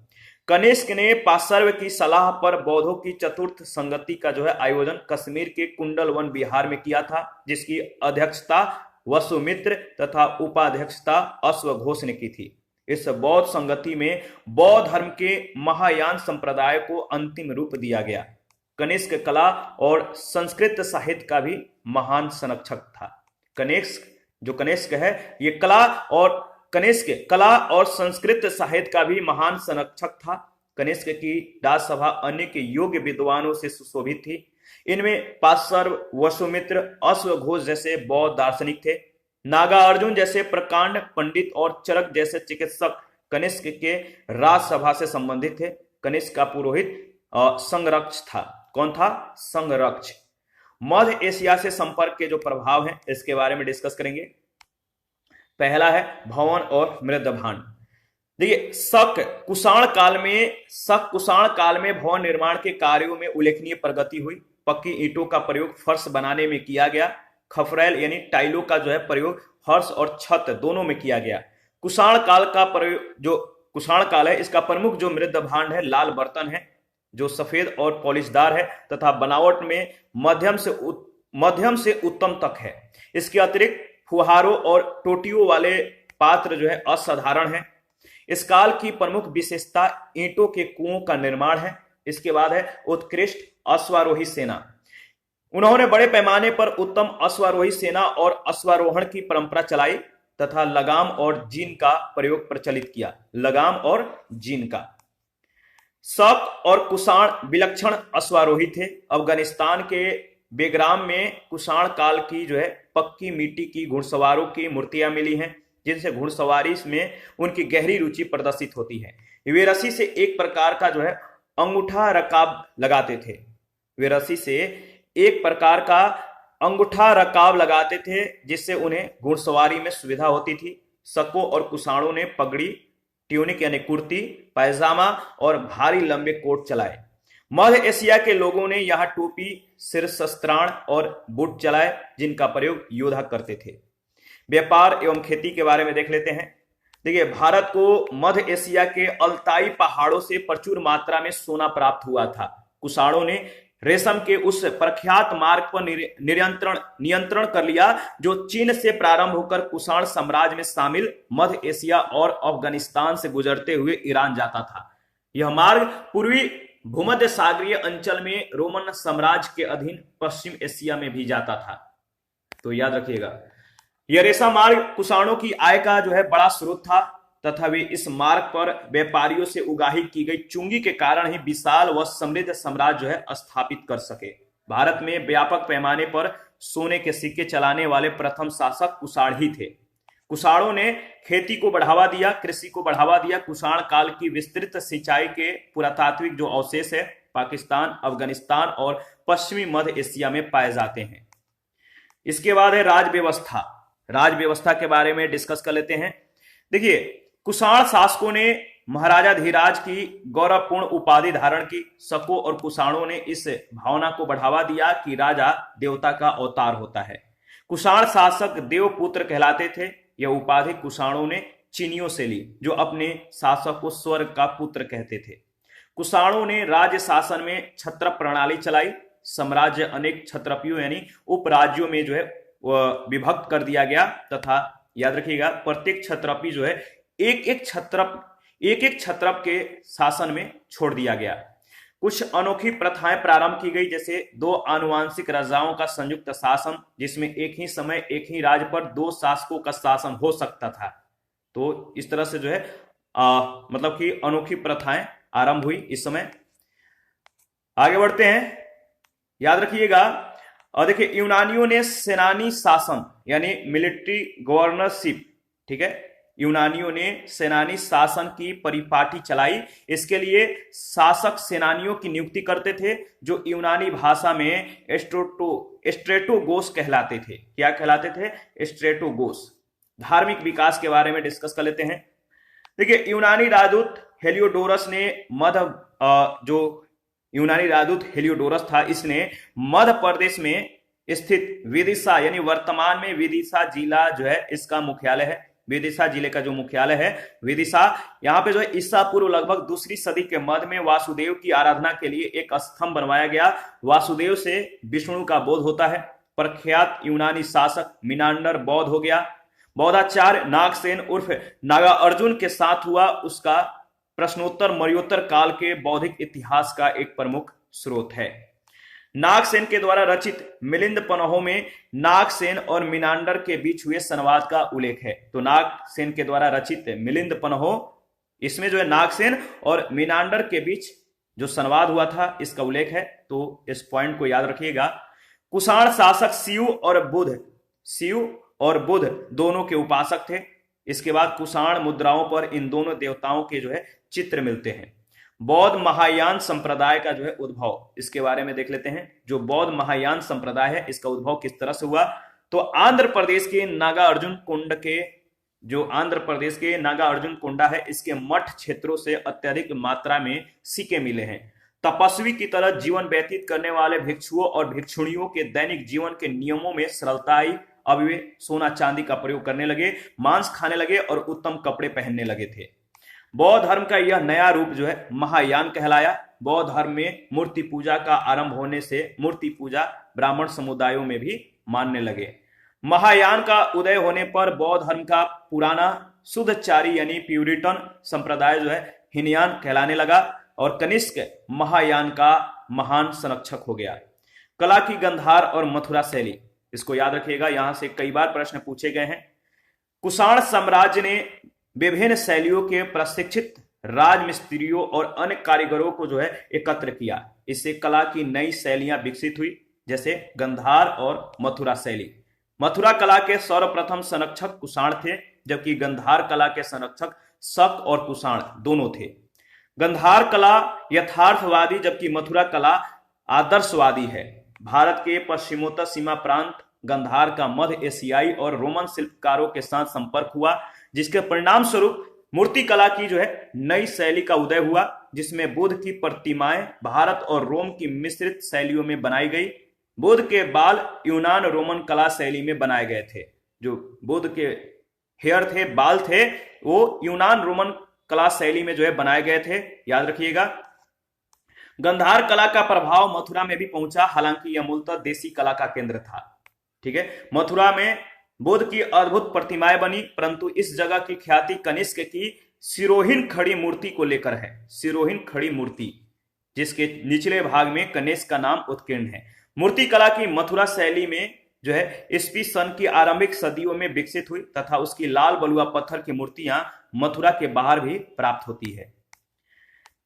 कनिष्क ने पार्श्व की सलाह पर बौद्धों की चतुर्थ संगति का जो है आयोजन कश्मीर के कुंडल वन विहार में किया था, जिसकी अध्यक्षता वसुमित्र तथा उपाध्यक्षता अश्वघोष ने की थी। इस बौद्ध संगति में बौद्ध धर्म के महायान संप्रदाय को अंतिम रूप दिया गया। कनिष्क कला और संस्कृत साहित्य का भी महान संरक्षक था। कनिष्क है ये कनिष्क कला और संस्कृत साहित्य का भी महान संरक्षक था। कनिष्क की राजसभा अनेक योग्य विद्वानों से सुशोभित थी। इनमें पार्श्व, वसुमित्र, अश्वघोष जैसे बौद्ध दार्शनिक थे। नागार्जुन जैसे प्रकांड पंडित और चरक जैसे चिकित्सक कनिष्क के राजसभा से संबंधित थे। कनिष्क का पुरोहित संरक्ष था। कौन था? संरक्ष। मध्य एशिया से संपर्क के जो प्रभाव हैं इसके बारे में डिस्कस करेंगे। पहला है भवन और मृदभांड। देखिए, शक कुषाण काल में भवन निर्माण के कार्यों में उल्लेखनीय प्रगति हुई। पक्की ईंटों का प्रयोग फर्श बनाने में किया गया। खफरेल यानी टाइलों का जो है प्रयोग फर्श और छत दोनों में किया गया। कुषाण काल का प्रयोग, जो कुषाण काल है, इसका प्रमुख जो मृद भांड है लाल बर्तन है जो सफेद और पॉलिशदार है तथा बनावट में मध्यम से उत्तम तक है। इसके अतिरिक्त फुहारों और टोटियों वाले पात्र जो है असाधारण है। इस काल की प्रमुख विशेषता ईंटों के कुओं का निर्माण है। इसके बाद है उत्कृष्ट अश्वारोही सेना। उन्होंने बड़े पैमाने पर उत्तम अश्वारोही सेना और अश्वारोहण की परंपरा चलाई तथा लगाम और जीन का प्रयोग प्रचलित किया। लगाम और जीन का। शक और कुषाण विलक्षण अश्वारोही थे। अफगानिस्तान के बेग्राम में कुषाण काल की जो है पक्की मिट्टी की घुड़सवारों की मूर्तियां मिली हैं जिनसे घुड़सवारी में उनकी गहरी रुचि प्रदर्शित होती है। वे रस्सी से एक प्रकार का जो है अंगूठा रकाब लगाते थे। वे रस्सी से एक प्रकार का अंगूठा रकाब लगाते थे जिससे उन्हें घुड़सवारी में सुविधा होती थी। शकों और कुषाणों ने पगड़ी, ट्यूनिक यानी कुर्ती, पैजामा और भारी लंबे कोट चलाए। मध्य एशिया के लोगों ने यहाँ टोपी, शिरस्त्राण और बूट चलाए जिनका प्रयोग योद्धा करते थे। व्यापार एवं खेती के बारे में देख लेते हैं। देखिए, भारत को मध्य एशिया के अल्ताई पहाड़ों से प्रचुर मात्रा में सोना प्राप्त हुआ था। कुषाणों ने रेशम के उस प्रख्यात मार्ग पर नियंत्रण कर लिया जो चीन से प्रारंभ होकर कुषाण साम्राज्य में शामिल मध्य एशिया और अफगानिस्तान से गुजरते हुए ईरान जाता था। यह मार्ग पूर्वी भूमध्य सागरीय अंचल में रोमन साम्राज्य के अधीन पश्चिम एशिया में भी जाता था। तो याद रखिएगा, यह रेशम मार्ग कुषाणों की आय का जो है बड़ा स्रोत था तथा वे इस मार्ग पर व्यापारियों से उगाही की गई चुंगी के कारण ही विशाल व समृद्ध साम्राज्य जो है स्थापित कर सके। भारत में व्यापक पैमाने पर सोने के सिक्के चलाने वाले प्रथम शासक कुषाण ही थे। कुषाणों ने खेती को बढ़ावा दिया, कृषि को बढ़ावा दिया। कुषाण काल की विस्तृत सिंचाई के पुरातात्विक जो अवशेष है पाकिस्तान, अफगानिस्तान और पश्चिमी मध्य एशिया में पाए जाते हैं। इसके बाद है राजव्यवस्था। राजव्यवस्था के बारे में डिस्कस कर लेते हैं। देखिए, कुषाण शासकों ने महाराजा धीराज की गौरवपूर्ण उपाधि धारण की। शकों और कुषाणों ने इस भावना को बढ़ावा दिया कि राजा देवता का अवतार होता है। कुषाण शासक देवपुत्र कहलाते थे। यह उपाधि कुषाणों ने चीनियों से ली जो अपने शासक को स्वर्ग का पुत्र कहते थे। कुषाणों ने राज्य शासन में छत्रप प्रणाली चलाई। साम्राज्य अनेक छत्रपियों यानी उपराज्यों में जो है विभक्त कर दिया गया तथा याद रखिएगा प्रत्येक छत्रपी जो है एक एक छत्रप के शासन में छोड़ दिया गया। कुछ अनोखी प्रथाएं प्रारंभ की गई, जैसे 2 आनुवंशिक राजाओं का संयुक्त शासन जिसमें एक ही समय एक ही राज्य पर 2 शासकों का शासन हो सकता था। तो इस तरह से जो है मतलब कि अनोखी प्रथाएं आरंभ हुई इस समय। आगे बढ़ते हैं, याद रखिएगा। और देखिए, यूनानियों ने सेनानी शासन यानी मिलिट्री गवर्नरशिप, ठीक है, यूनानियों ने सेनानी शासन की परिपाटी चलाई। इसके लिए शासक सेनानियों की नियुक्ति करते थे जो यूनानी भाषा में स्ट्रेटोगोस कहलाते थे। क्या कहलाते थे? स्ट्रेटोगोस। धार्मिक विकास के बारे में डिस्कस कर लेते हैं। देखिए, यूनानी राजदूत हेलियोडोरस था, इसने मध्य प्रदेश में स्थित विदिशा यानी वर्तमान में विदिशा जिला जो है इसका मुख्यालय है। विदिशा जिले का जो मुख्यालय है विदिशा, यहाँ पे जो है ईसा पूर्व लगभग 2री सदी के मध्य में वासुदेव की आराधना के लिए एक स्तंभ बनवाया गया। वासुदेव से विष्णु का बोध होता है। प्रख्यात यूनानी शासक मिनांडर बौद्ध हो गया। बौद्धाचार्य नागसेन उर्फ नागा अर्जुन के साथ हुआ। उसका प्रश्नोत्तर मौर्योत्तर काल के बौद्धिक इतिहास का एक प्रमुख स्रोत है। नागसेन के द्वारा रचित मिलिंद पन्हों में नागसेन और मिनांडर के बीच हुए संवाद का उल्लेख है। तो नागसेन के द्वारा रचित मिलिंद पन्हों, इसमें जो है नागसेन और मिनांडर के बीच जो संवाद हुआ था इसका उल्लेख है। तो इस पॉइंट को याद रखिएगा। कुषाण शासक शिव और बुध दोनों के उपासक थे। इसके बाद कुषाण मुद्राओं पर इन दोनों देवताओं के जो है चित्र मिलते हैं। बौद्ध महायान संप्रदाय का जो है उद्भव, इसके बारे में देख लेते हैं। जो बौद्ध महायान संप्रदाय है इसका उद्भव किस तरह से हुआ? तो आंध्र प्रदेश के नागा अर्जुन कुंडा है, इसके मठ क्षेत्रों से अत्यधिक मात्रा में सिक्के मिले हैं। तपस्वी की तरह जीवन व्यतीत करने वाले भिक्षुओं और भिक्षुणियों के दैनिक जीवन के नियमों में सरलता आई। अब वे सोना चांदी का प्रयोग करने लगे, मांस खाने लगे और उत्तम कपड़े पहनने लगे थे। बौद्ध धर्म का यह नया रूप जो है महायान कहलाया। बौद्ध धर्म में मूर्ति पूजा का आरंभ होने से मूर्ति पूजा ब्राह्मण समुदायों में भी मानने लगे। महायान का उदय होने पर बौद्ध धर्म का पुराना शुद्धचारी यानी प्यूरिटन संप्रदाय जो है हीनयान कहलाने लगा और कनिष्क महायान का महान संरक्षक हो गया। कला की गंधार और मथुरा शैली, इसको याद रखिएगा, यहां से कई बार प्रश्न पूछे गए हैं। कुषाण साम्राज्य ने विभिन्न शैलियों के प्रशिक्षित राजमिस्त्रियों और अन्य कारीगरों को जो है एकत्र किया। इससे कला की नई शैलियां विकसित हुई, जैसे गंधार और मथुरा शैली। मथुरा कला के सर्वप्रथम संरक्षक कुषाण थे, जबकि गंधार कला के संरक्षक शक और कुषाण दोनों थे। गंधार कला यथार्थवादी जबकि मथुरा कला आदर्शवादी है। भारत के पश्चिमोत्तर सीमा प्रांत गंधार का मध्य एशियाई और रोमन शिल्पकारों के साथ संपर्क हुआ, जिसके परिणाम स्वरूप मूर्ति कला की जो है नई शैली का उदय हुआ, जिसमें बुद्ध की प्रतिमाएं भारत और रोम की मिश्रित शैलियों में बनाई गई। बुद्ध के बाल यूनान रोमन कला शैली में बनाए गए थे। जो बुद्ध के हेयर थे, बाल थे, वो यूनान रोमन कला शैली में जो है बनाए गए थे, याद रखिएगा। गंधार कला का प्रभाव मथुरा में भी पहुंचा, हालांकि यह मूलतः देसी कला का केंद्र था। ठीक है, मथुरा में बुद्ध की अद्भुत प्रतिमाएं बनी, परंतु इस जगह की ख्याति कनिष्क की सिरोहीन खड़ी मूर्ति को लेकर है। सिरोहीन खड़ी मूर्ति, जिसके निचले भाग में कनिष्क का नाम उत्कीर्ण है। मूर्ति कला की मथुरा शैली में जो है ईस्वी सन की आरंभिक सदियों में विकसित हुई तथा उसकी लाल बलुआ पत्थर की मूर्तियां मथुरा के बाहर भी प्राप्त होती है।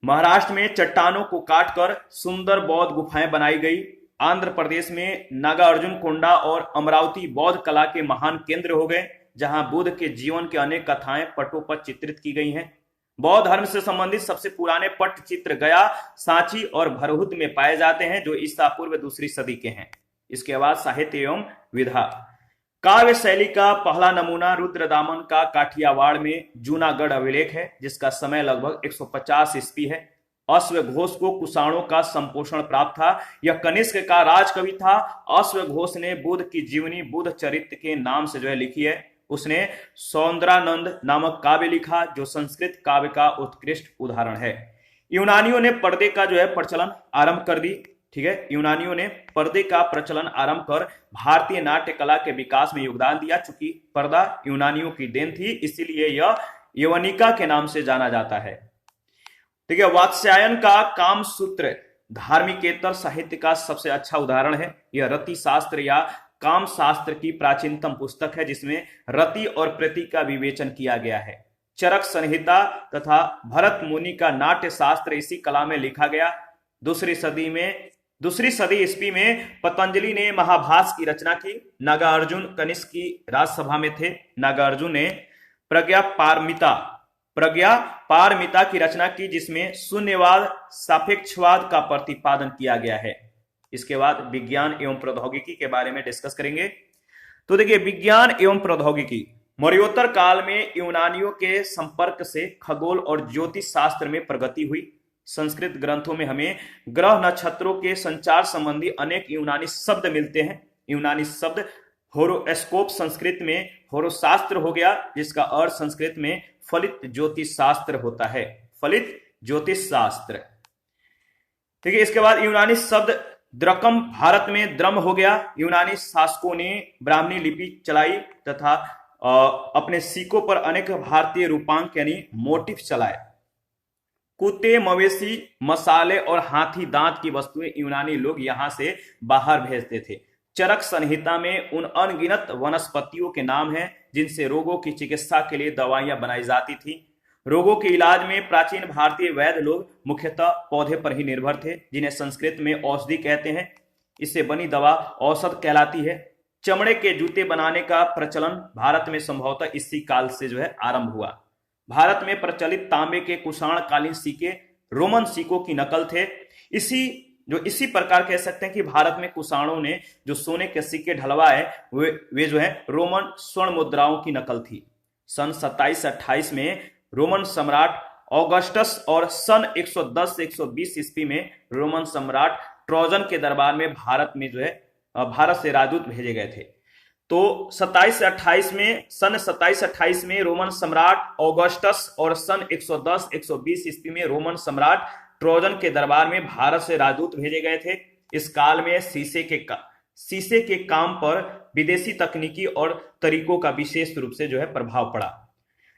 महाराष्ट्र में चट्टानों को काटकर सुंदर बौद्ध गुफाएं बनाई गई। आंध्र प्रदेश में नागार्जुन कोंडा और अमरावती बौद्ध कला के महान केंद्र हो गए, जहां बुद्ध के जीवन के अनेक कथाएं पटों पर चित्रित की गई हैं। बौद्ध धर्म से संबंधित सबसे पुराने पट्टचित्र गया, सांची और भरहुत में पाए जाते हैं, जो ईसा पूर्व 2री सदी के हैं। इसके बाद साहित्य एवं विधा। काव्य शैली का पहला नमूना रुद्रदामन का काठियावाड़ में जूनागढ़ अभिलेख है, जिसका समय लगभग 150 ईस्वी है। अश्वघोष को कुषाणों का संपोषण प्राप्त था। यह कनिष्क का राजकवि था। अश्वघोष ने बुद्ध की जीवनी बुद्ध चरित्र के नाम से जो है लिखी है। उसने सौंदरानंद नामक काव्य लिखा, जो संस्कृत काव्य का उत्कृष्ट उदाहरण है। यूनानियों ने पर्दे का जो है प्रचलन आरंभ कर दी। ठीक है, यूनानियों ने पर्दे का प्रचलन आरंभ कर भारतीय नाट्य कला के विकास में योगदान दिया। चूंकि पर्दा यूनानियों की देन थी, इसीलिए यह यवनिका के नाम से जाना जाता है। ठीक है, वात्स्यायन का कामसूत्र धार्मिकेतर साहित्य का सबसे अच्छा उदाहरण है। यह रति शास्त्र या काम शास्त्र की प्राचीनतम पुस्तक है, जिसमें रति और प्रति का विवेचन किया गया है। चरक संहिता तथा भरत मुनि का नाट्य शास्त्र इसी कला में लिखा गया। दूसरी सदी ईस्वी में पतंजलि ने महाभाष्य की रचना की। नागार्जुन कनिष्क की राजसभा में थे। नागार्जुन ने प्रज्ञा पारमिता की रचना की, जिसमें शून्यवाद सापेक्षवाद का प्रतिपादन किया गया है। इसके बाद विज्ञान एवं प्रौद्योगिकी के बारे में डिस्कस करेंगे। तो देखिए, विज्ञान एवं प्रौद्योगिकी। मौर्योत्तर काल में यूनानियों के संपर्क से खगोल और ज्योतिष शास्त्र में प्रगति हुई। संस्कृत ग्रंथों में हमें ग्रह नक्षत्रों के संचार संबंधी अनेक यूनानी शब्द मिलते हैं। यूनानी शब्द होरोस्कोप संस्कृत में होरोशास्त्र हो गया, जिसका अर्थ संस्कृत में फलित ज्योतिष शास्त्र होता है। फलित ज्योतिष शास्त्र। ठीक है, इसके बाद यूनानी शब्द द्रकम भारत में द्रम हो गया। यूनानी शासकों ने ब्राह्मणी लिपि चलाई तथा अपने सिक्कों पर अनेक भारतीय रूपांक यानी मोटिफ चलाए। कुत्ते, मवेशी, मसाले और हाथी दांत की वस्तुएं यूनानी लोग यहां से बाहर भेजते थे। चरक संहिता में उन अनगिनत वनस्पतियों के नाम हैं जिनसे रोगों की चिकित्सा के लिए दवाइयां बनाई जाती थी। रोगों के इलाज में प्राचीन भारतीय वैद्य लोग मुख्यतः पौधे पर ही निर्भर थे, जिन्हें संस्कृत में औषधि कहते हैं। इससे बनी दवा औषध कहलाती है। चमड़े के जूते बनाने का प्रचलन भारत में संभवतः इसी काल से जो है आरंभ हुआ। भारत में प्रचलित तांबे के कुषाण कालीन सिक्के रोमन सिक्कों की नकल थे। इसी प्रकार कह सकते हैं कि भारत में कुषाणों ने जो सोने के सिक्के ढलवाए वे जो है रोमन स्वर्ण मुद्राओं की नकल थी। सन 2728 में रोमन सम्राट ऑगस्टस और सन 110 से 120 ईस्वी में रोमन सम्राट ट्रोजन के दरबार में भारत में जो है भारत से राजदूत भेजे गए थे। तो 27 से 28 में सन 27-28 में रोमन सम्राट ऑगस्टस और सन 110-120 ईस्वी में रोमन सम्राट ट्रोजन के दरबार में भारत से राजदूत भेजे गए थे। इस काल में शीशे के काम पर विदेशी तकनीकी और तरीकों का विशेष रूप से जो है प्रभाव पड़ा।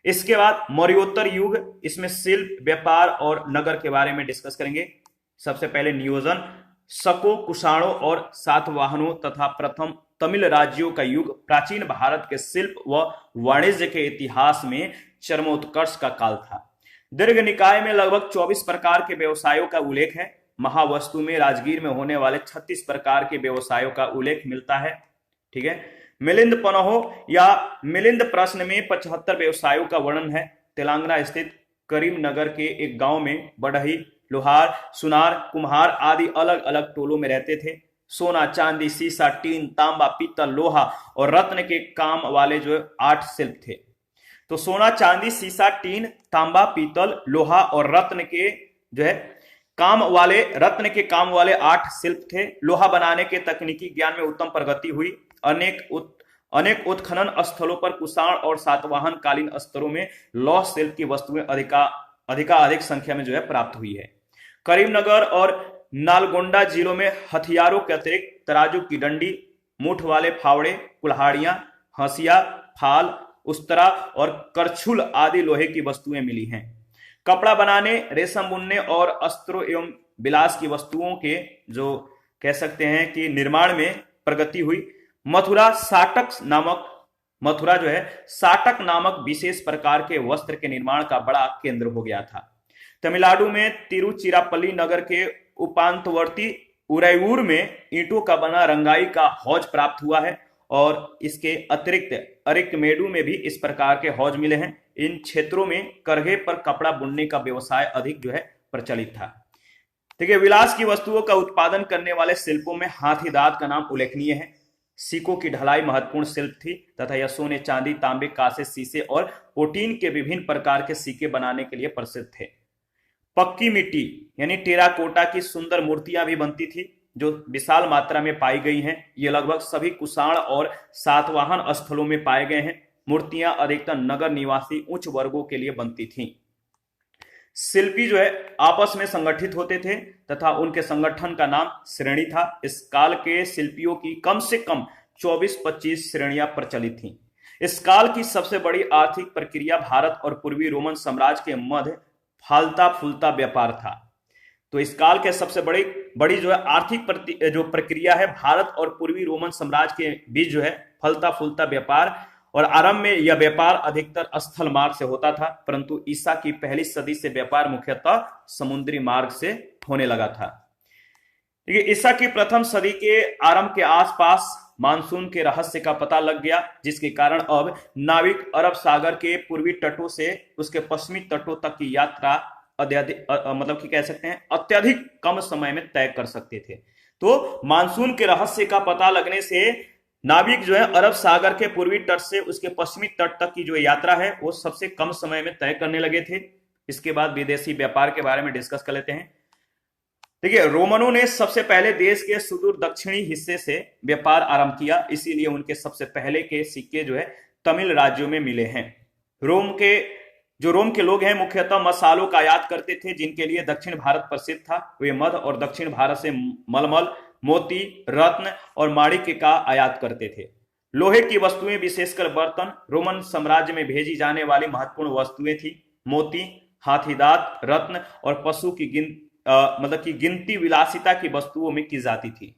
इसके बाद मौर्योत्तर युग, इसमें शिल्प, व्यापार और नगर के बारे में डिस्कस करेंगे। सबसे पहले नियोजन, शकों, कुषाणों और सातवाहनों तथा प्रथम तमिल राज्यों का युग प्राचीन भारत के शिल्प व वाणिज्य के इतिहास में चरमोत्कर्ष का काल था। दीर्घ निकाय में लगभग 24 प्रकार के व्यवसायों का उल्लेख है। महावस्तु में राजगीर में होने वाले 36 प्रकार के व्यवसायों का उल्लेख मिलता है। ठीक है। मिलिंद पनहो या मिलिंद प्रश्न में 75 व्यवसायों का वर्णन है। तेलंगाना स्थित करीमनगर के एक गांव में बढ़ई, लोहार, सुनार, कुम्हार आदि अलग अलग टोलों में रहते थे। सोना, चांदी, सीसा, टीन, तांबा, पीतल, लोहा और रत्न के काम वाले जो 8 शिल्प थे। तो सोना, चांदी, सीसा, टीन, तांबा, पीतल, लोहा और रत्न के काम वाले 8 शिल्प थे। लोहा बनाने के तकनीकी ज्ञान में उत्तम प्रगति हुई। अनेक उत्खनन स्थलों पर कुषाण और सातवाहन कालीन स्तरों में लौह शिल्प की वस्तुएं अधिक संख्या में जो है प्राप्त हुई है। करीमनगर और नालगोंडा जिलों में हथियारों के अतिरिक्त तराजू की डंडी, मूठ वाले फावड़े, कुल्हाड़ियां, हंसिया, फाल, उस्तरा और करछुल आदि लोहे की वस्तुएं मिली हैं। कपड़ा बनाने, रेशम बुनने और अस्त्रों एवं विलास की वस्तुओं के जो कह सकते हैं कि निर्माण में प्रगति हुई। मथुरा साटक नामक विशेष प्रकार के वस्त्र के निर्माण का बड़ा केंद्र हो गया था। तमिलनाडु में तिरुचिरापल्ली नगर के उपांतवर्ती उरैयूर में ईंटों का बना रंगाई का हौज प्राप्त हुआ है और इसके अतिरिक्त अरिकमेडु में भी इस प्रकार के हौज मिले हैं। इन क्षेत्रों में करघे पर कपड़ा बुनने का व्यवसाय अधिक जो है प्रचलित था। ठीक है। विलास की वस्तुओं का उत्पादन करने वाले शिल्पों में हाथीदांत का नाम उल्लेखनीय है। सिक्कों की ढलाई महत्वपूर्ण शिल्प थी तथा यह सोने, चांदी, तांबे, कांसे, शीशे और पोटीन के विभिन्न प्रकार के सिक्के बनाने के लिए प्रसिद्ध थे। पक्की मिट्टी यानी टेराकोटा की सुंदर मूर्तियां भी बनती थी जो विशाल मात्रा में पाई गई हैं। ये लगभग सभी कुषाण और सातवाहन स्थलों में पाए गए हैं। मूर्तियां अधिकतर नगर निवासी उच्च वर्गों के लिए बनती थीं। शिल्पी जो है आपस में संगठित होते थे तथा उनके संगठन का नाम श्रेणी था। इस काल के शिल्पियों की कम से कम 24-25 श्रेणियां प्रचलित थीं। इस काल की सबसे बड़ी आर्थिक प्रक्रिया भारत और पूर्वी रोमन साम्राज्य के मध्य फालता फूलता व्यापार था। तो इस काल के सबसे बड़ी जो है आर्थिक प्रक्रिया है भारत और पूर्वी रोमन साम्राज्य के बीच जो है फलता फूलता व्यापार। और आरंभ में यह व्यापार अधिकतर स्थल मार्ग से होता था, परंतु ईसा की पहली सदी से व्यापार मुख्यतः समुद्री मार्ग से होने लगा था। देखिए, ईसा की प्रथम सदी के आरंभ के आसपास मानसून के रहस्य का पता लग गया, जिसके कारण अब नाविक अरब सागर के पूर्वी तटों से उसके पश्चिमी तटों तक की यात्रा अत्यधिक कम समय में तय कर सकते थे। तो मानसून के रहस्य का पता लगने से नाविक जो है अरब सागर के पूर्वी तट से उसके पश्चिमी तट तक की जो यात्रा है वो सबसे कम समय में तय करने लगे थे। इसके बाद विदेशी व्यापार के बारे में डिस्कस कर लेते हैं। देखिए, रोमनों ने सबसे पहले देश के सुदूर दक्षिणी हिस्से से व्यापार आरंभ किया, इसीलिए उनके सबसे पहले के सिक्के जो है तमिल राज्यों में मिले हैं। रोम के लोग हैं मुख्यतः मसालों का आयात करते थे, जिनके लिए दक्षिण भारत प्रसिद्ध था। वे मध्य और दक्षिण भारत से मलमल, मोती, रत्न और माणिक्य का आयात करते थे। लोहे की वस्तुएं, विशेषकर बर्तन, रोमन साम्राज्य में भेजी जाने वाली महत्वपूर्ण वस्तुएं थी। मोती, हाथीदांत, रत्न और पशु की गिनती विलासिता की वस्तुओं में की जाती थी।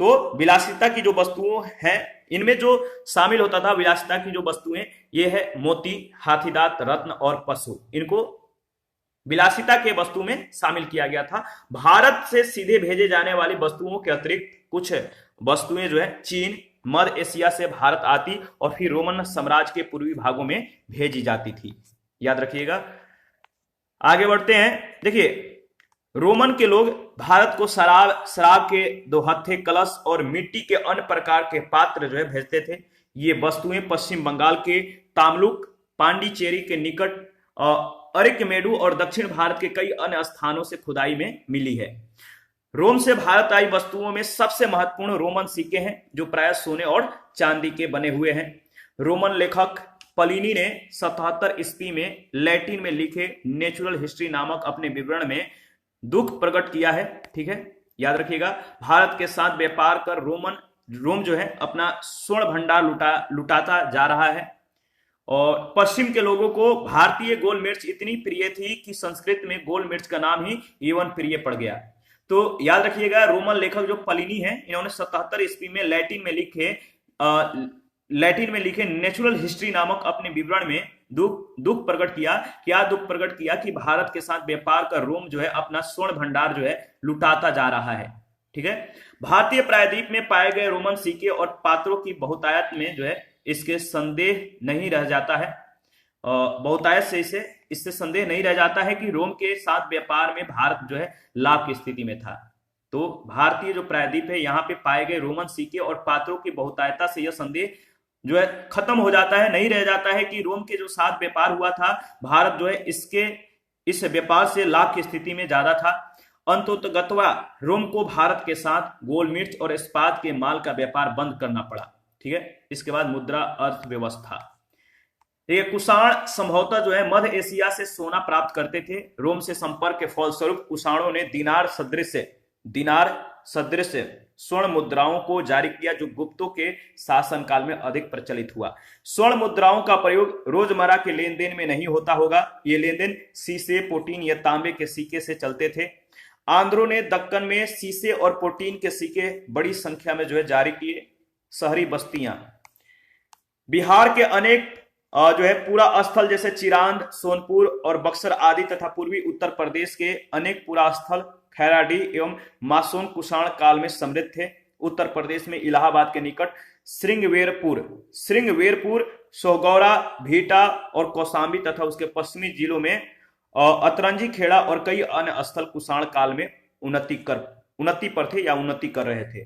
तो विलासिता की जो वस्तुओं हैं इनमें जो शामिल होता था, विलासिता की जो वस्तुएं, ये है मोती, हाथीदांत, रत्न और पशु। इनको विलासिता के वस्तु में शामिल किया गया था। भारत से सीधे भेजे जाने वाली वस्तुओं के अतिरिक्त कुछ वस्तुएं जो है चीन, मध्य एशिया से भारत आती और फिर रोमन साम्राज्य के पूर्वी भागों में भेजी जाती थी। याद रखिएगा। आगे बढ़ते हैं। देखिए, रोमन के लोग भारत को शराब के दोहत्थे, कलश और मिट्टी के अन्य प्रकार के पात्र जो है भेजते थे। ये वस्तुएं पश्चिम बंगाल के तामलुक, पांडिचेरी के निकट अरिकमेडु और दक्षिण भारत के कई अन्य स्थानों से खुदाई में मिली है। रोम से भारत आई वस्तुओं में सबसे महत्वपूर्ण रोमन सिक्के हैं जो प्राय सोने और चांदी के बने हुए हैं। रोमन लेखक प्लिनी ने 77 ईस्वी में लैटिन में लिखे नेचुरल हिस्ट्री नामक अपने विवरण में दुख प्रकट किया है। ठीक है, याद रखिएगा, भारत के साथ व्यापार कर रोम जो है अपना स्वर्ण भंडार लुटाता जा रहा है। और पश्चिम के लोगों को भारतीय गोल मिर्च इतनी प्रिय थी कि संस्कृत में गोल मिर्च का नाम ही एवन प्रिय पड़ गया। तो याद रखिएगा, रोमन लेखक जो प्लिनी है, इन्होंने 77 ईस्वी में लैटिन में लिखे नेचुरल हिस्ट्री नामक अपने विवरण में दुख प्रकट किया। क्या दुख प्रकट किया? कि भारत के साथ व्यापार कर रोम जो है अपना स्वर्ण भंडार जो है लुटाता जा रहा है। ठीक है, भारतीय प्रायद्वीप में पाए गए रोमन सिक्के और पात्रों की बहुतायत में जो है इसके संदेह नहीं रह जाता है, बहुतायत से इससे संदेह नहीं रह जाता है कि रोम के साथ व्यापार में भारत जो है लाभ की स्थिति में था। तो भारतीय जो प्रायद्वीप है, यहाँ पे पाए गए रोमन सिक्के और पात्रों की बहुतायता से यह संदेह जो है खत्म हो जाता है, नहीं रह जाता है कि रोम के जो साथ व्यापार हुआ था, भारत जो है इस व्यापार से लाभ की स्थिति में ज्यादा था। अंततोगत्वा रोम को भारत के साथ गोल मिर्च और इस्पात के माल का व्यापार बंद करना पड़ा। ठीक है, इसके बाद मुद्रा अर्थव्यवस्था। ये कुषाण संभवतः जो है मध्य एशिया से सोना प्राप्त करते थे। रोम से संपर्क के फलस्वरूप कुषाणों ने दिनार सदृश स्वर्ण मुद्राओं को जारी किया, जो गुप्तों के शासनकाल में अधिक प्रचलित हुआ। स्वर्ण मुद्राओं का प्रयोग रोजमर्रा के लेन देन में नहीं होता होगा। ये लेन देन सीसे, पोटीन या तांबे के सिक्के से चलते थे। आंध्रों ने दक्कन में सीसे और पोटीन के सिक्के बड़ी संख्या में जो है जारी किए। शहरी बस्तियां, बिहार के अनेक जो है पूरा स्थल जैसे चिरांद, सोनपुर और बक्सर आदि तथा पूर्वी उत्तर प्रदेश के अनेक पूरा स्थल खैराडी एवं मासून कुषाण काल में समृद्ध थे। उत्तर प्रदेश में इलाहाबाद के निकट श्रृंगवेरपुर, सोगौरा, भीटा और कौशाम्बी तथा उसके पश्चिमी जिलों में अतरंजी खेड़ा और कई अन्य स्थल कुषाण काल में उन्नति पर थे या उन्नति कर रहे थे।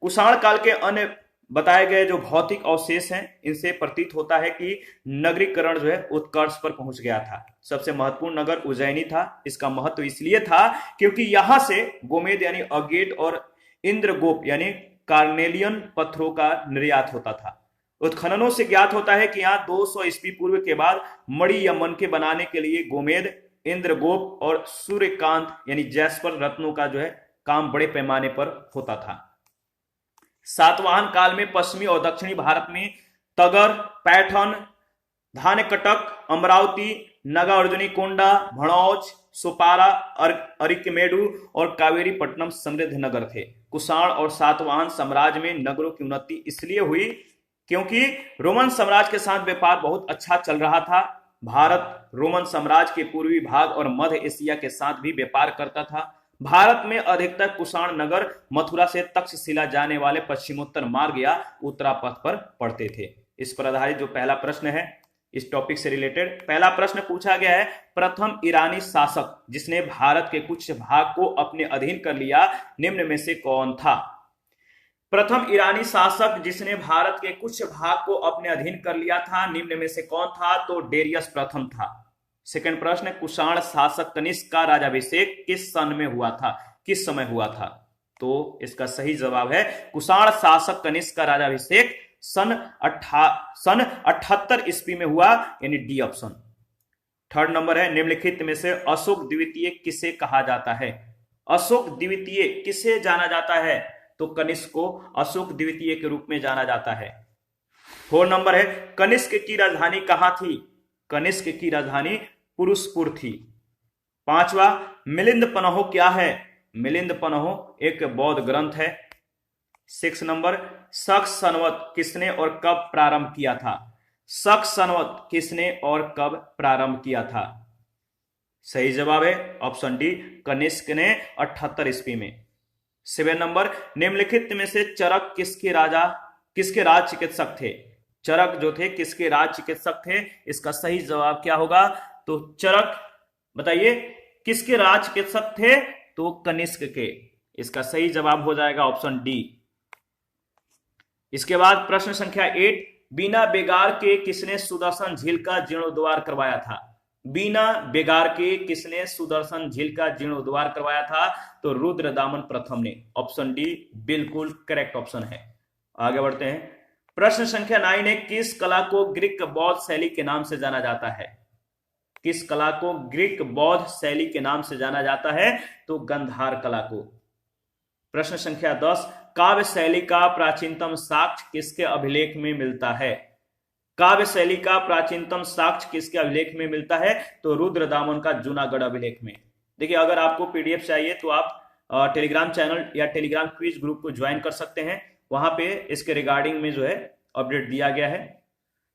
कुषाण काल के अन्य बताए गए जो भौतिक अवशेष हैं, इनसे प्रतीत होता है कि नगरीकरण जो है उत्कर्ष पर पहुंच गया था। सबसे महत्वपूर्ण नगर उज्जैनी था। इसका महत्व इसलिए था क्योंकि यहां से गोमेद यानी अगेट और इंद्रगोप यानी कार्नेलियन पत्थरों का निर्यात होता था। उत्खननों से ज्ञात होता है कि यहाँ 200 ईस्वी पूर्व के बाद मणि या मनके बनाने के लिए गोमेद, इंद्रगोप और सूर्यकांत यानी जैस्पर रत्नों का जो है काम बड़े पैमाने पर होता था। सातवाहन काल में पश्चिमी और दक्षिणी भारत में तगर, पैठन, धानकटक, अमरावती, नागार्जुनी कोंडा, भणौज, सुपारा, अरिकमेडु और कावेरीपट्टनम समृद्ध नगर थे। कुषाण और सातवाहन साम्राज्य में नगरों की उन्नति इसलिए हुई क्योंकि रोमन साम्राज्य के साथ व्यापार बहुत अच्छा चल रहा था। भारत रोमन साम्राज्य के पूर्वी भाग और मध्य एशिया के साथ भी व्यापार करता था। भारत में अधिकतर कुषाण नगर मथुरा से तक्षशिला जाने वाले पश्चिमोत्तर मार्ग या उत्तरापथ पर पड़ते थे। इस पर आधारित जो पहला प्रश्न है, इस टॉपिक से रिलेटेड पहला प्रश्न पूछा गया है, प्रथम ईरानी शासक जिसने भारत के कुछ भाग को अपने अधीन कर लिया, निम्न में से कौन था? प्रथम ईरानी शासक जिसने भारत के कुछ भाग को अपने अधीन कर लिया था, निम्न में से कौन था? तो डेरियस प्रथम था। सेकंड प्रश्न, कुषाण शासक कनिष्क का राज्याभिषेक किस सन में हुआ था, किस समय हुआ था? तो इसका सही जवाब है कुषाण शासक कनिष्क का राज्याभिषेक सन 78 ईस्वी में हुआ, यानी डी ऑप्शन। थर्ड नंबर है, निम्नलिखित में से अशोक द्वितीय किसे कहा जाता है? अशोक द्वितीय किसे जाना जाता है? तो कनिष्क को अशोक द्वितीय के रूप में जाना जाता है। फोर्थ नंबर है, कनिष्क की राजधानी कहां थी? कनिष्क की राजधानी पुरुषपुर थी। पांचवा, मिलिंद पन्हो क्या है? मिलिंद पन्हो एक बौद्ध ग्रंथ है। 6 नंबर, शक संवत किसने और कब प्रारंभ किया था? शक संवत किसने और कब प्रारंभ किया था? सही जवाब है ऑप्शन डी, कनिष्क ने 78 ईस्वी में। 7 नंबर, निम्नलिखित में से चरक किसके राज चिकित्सक थे? चरक जो थे किसके राज चिकित्सक थे? इसका सही जवाब क्या होगा? तो चरक बताइए किसके राज चिकित्सक थे? तो कनिष्क के। इसका सही जवाब हो जाएगा ऑप्शन डी। इसके बाद प्रश्न संख्या 8, बिना बेगार के किसने सुदर्शन झील का जीर्णोद्धार करवाया था? बिना बेगार के किसने सुदर्शन झील का जीर्णोद्धार करवाया था? तो रुद्रदामन प्रथम ने। ऑप्शन डी बिल्कुल करेक्ट ऑप्शन है। आगे बढ़ते हैं। प्रश्न संख्या 9 है, किस कला को ग्रीक बौद्ध शैली के नाम से जाना जाता है? किस कला को ग्रीक बौद्ध शैली के नाम से जाना जाता है? तो गंधार कला को। प्रश्न संख्या 10, काव्य शैली का प्राचीनतम साक्ष्य किसके अभिलेख में मिलता है? काव्य शैली का प्राचीनतम साक्ष्य किसके अभिलेख में मिलता है? तो रुद्रदामन का जूनागढ़ अभिलेख में। देखिए, अगर आपको पीडीएफ चाहिए तो आप टेलीग्राम चैनल या टेलीग्राम क्विज ग्रुप को ज्वाइन कर सकते हैं। वहां पे इसके रिगार्डिंग में जो है अपडेट दिया गया है।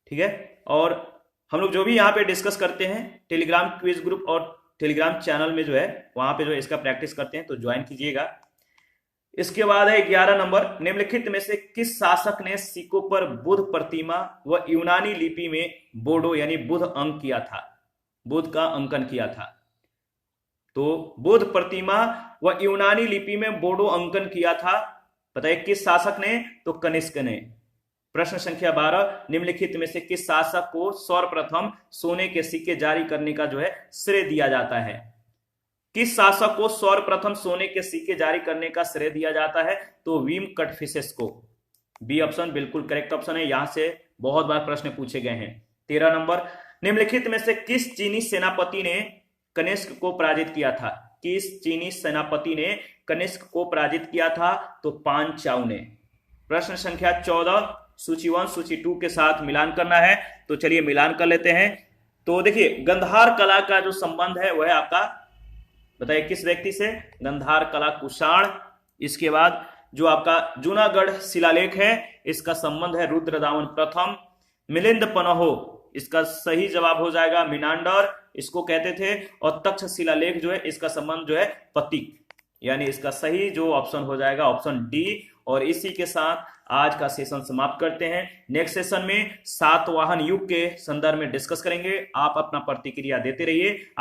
ठीक है, और हम लोग जो भी यहाँ पे डिस्कस करते हैं टेलीग्राम क्विज ग्रुप और टेलीग्राम चैनल में जो है वहां पे जो है इसका प्रैक्टिस करते हैं, तो ज्वाइन कीजिएगा। इसके बाद है 11 नंबर, निम्नलिखित में से किस शासक ने सिक्कों पर बुद्ध प्रतिमा व यूनानी लिपि में बोडो यानी बुद्ध अंक किया था? बुद्ध का अंकन किया था। तो बुद्ध प्रतिमा व यूनानी लिपि में बोडो अंकन किया था, बताइए किस शासक ने? तो कनिष्क ने। प्रश्न संख्या 12, निम्नलिखित में से किस शासक को सर्वप्रथम सोने के सिक्के जारी करने का जो है श्रेय दिया जाता है? किस शासक को सर्वप्रथम सोने के सिक्के जारी करने का श्रेय दिया जाता है? तो विम कटफिसेस को। बी ऑप्शन बिल्कुल करेक्ट ऑप्शन है। यहां से बहुत बार प्रश्न पूछे गए हैं। 13 नंबर, निम्नलिखित में से किस चीनी सेनापति ने कनिष्क को पराजित किया था? किस चीनी सेनापति ने कनिष्क को पराजित किया था? तो पान चाउ ने। प्रश्न संख्या 14, सूची 1 सूची 2 के साथ मिलान करना है, तो चलिए मिलान कर लेते हैं। तो देखिए, गंधार कला का जो संबंध है वह आपका, बताइए किस व्यक्ति से? गंधार कला कुषाण। इसके बाद जो आपका जूनागढ़ शिलालेख है इसका संबंध है रुद्रदामन प्रथम। मिलिंद पनहो, इसका सही जवाब हो जाएगा मिनांडर, इसको कहते थे। और तक्ष शिलालेख जो है इसका संबंध जो है पतिक, यानी इसका सही जो ऑप्शन हो जाएगा ऑप्शन डी। और इसी के साथ आज का सेशन समाप्त करते हैं। नेक्स्ट सेशन में सातवाहन युग के संदर्भ में डिस्कस करेंगे। आप अपना प्रतिक्रिया देते रहिए।